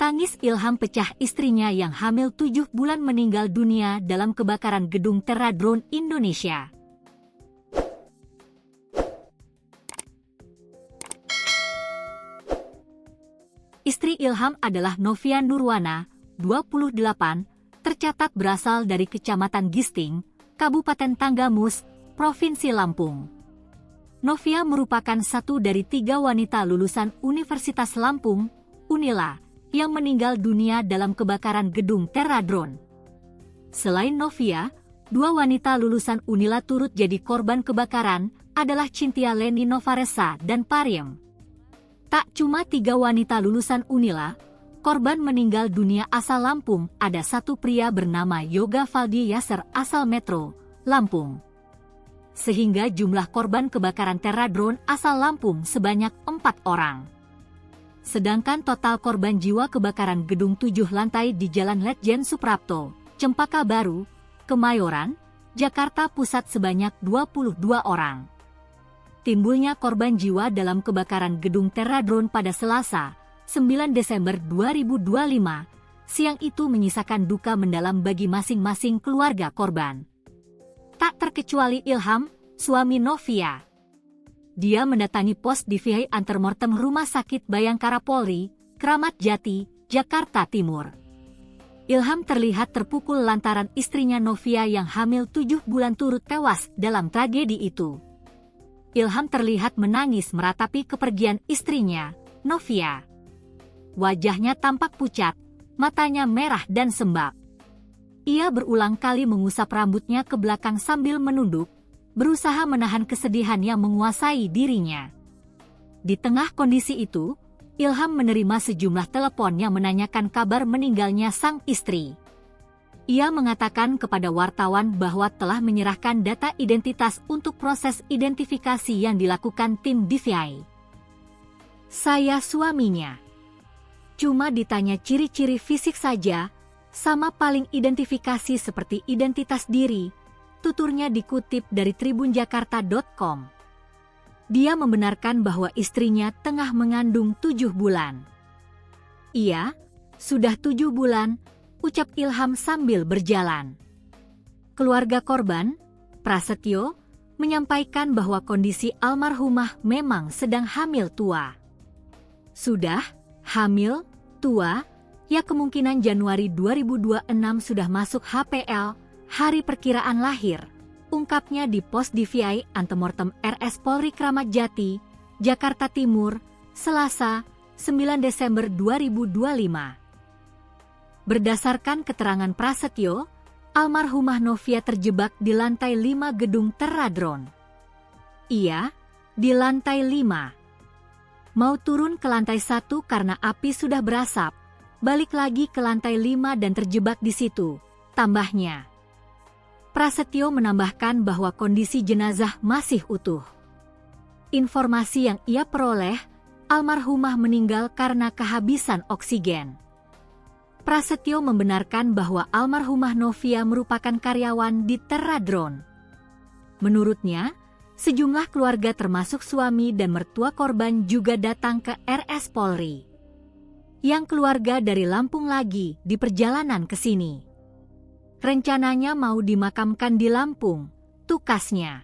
Tangis Ilham pecah istrinya yang hamil 7 bulan meninggal dunia dalam kebakaran gedung Terradrone Indonesia. Istri Ilham adalah Novia Nurwana, 28, tercatat berasal dari Kecamatan Gisting, Kabupaten Tanggamus, Provinsi Lampung. Novia merupakan satu dari 3 wanita lulusan Universitas Lampung, Unila, yang meninggal dunia dalam kebakaran gedung Terradrone. Selain Novia, 2 wanita lulusan Unila turut jadi korban kebakaran adalah Cynthia Leni Novaresa dan Pariem. Tak cuma 3 wanita lulusan Unila, korban meninggal dunia asal Lampung, ada satu pria bernama Yoga Valdi Yasser asal Metro, Lampung. Sehingga jumlah korban kebakaran Terradrone asal Lampung sebanyak 4 orang. Sedangkan total korban jiwa kebakaran gedung 7 lantai di Jalan Letjen Suprapto, Cempaka Baru, Kemayoran, Jakarta Pusat sebanyak 22 orang. Timbulnya korban jiwa dalam kebakaran gedung Terradrone pada Selasa, 9 Desember 2025, siang itu menyisakan duka mendalam bagi masing-masing keluarga korban. Tak terkecuali Ilham, suami Novia. Dia mendatangi pos DVI Antemortem Rumah Sakit Bayangkara Polri, Kramat Jati, Jakarta Timur. Ilham terlihat terpukul lantaran istrinya Novia yang hamil 7 bulan turut tewas dalam tragedi itu. Ilham terlihat menangis meratapi kepergian istrinya, Novia. Wajahnya tampak pucat, matanya merah dan sembab. Ia berulang kali mengusap rambutnya ke belakang sambil menunduk, berusaha menahan kesedihan yang menguasai dirinya. Di tengah kondisi itu, Ilham menerima sejumlah telepon yang menanyakan kabar meninggalnya sang istri. Ia mengatakan kepada wartawan bahwa telah menyerahkan data identitas untuk proses identifikasi yang dilakukan tim DVI. Saya suaminya. Cuma ditanya ciri-ciri fisik saja, sama paling identifikasi seperti identitas diri, tuturnya dikutip dari tribunjakarta.com. Dia membenarkan bahwa istrinya tengah mengandung 7 bulan. Iya, sudah 7 bulan, ucap Ilham sambil berjalan. Keluarga korban, Prasetyo, menyampaikan bahwa kondisi almarhumah memang sedang hamil tua. Sudah, hamil, tua, ya kemungkinan Januari 2026 sudah masuk HPL, hari perkiraan lahir, ungkapnya di pos DVI Antemortem RS Polri Kramat Jati, Jakarta Timur, Selasa, 9 Desember 2025. Berdasarkan keterangan Prasetyo, almarhumah Novia terjebak di lantai 5 gedung Terradrone. Ia di lantai 5. Mau turun ke lantai 1 karena api sudah berasap, balik lagi ke lantai 5 dan terjebak di situ, tambahnya. Prasetyo menambahkan bahwa kondisi jenazah masih utuh. Informasi yang ia peroleh, almarhumah meninggal karena kehabisan oksigen. Prasetyo membenarkan bahwa almarhumah Novia merupakan karyawan di Terradrone. Menurutnya, sejumlah keluarga termasuk suami dan mertua korban juga datang ke RS Polri. Yang keluarga dari Lampung lagi di perjalanan ke sini. Rencananya mau dimakamkan di Lampung, tukasnya.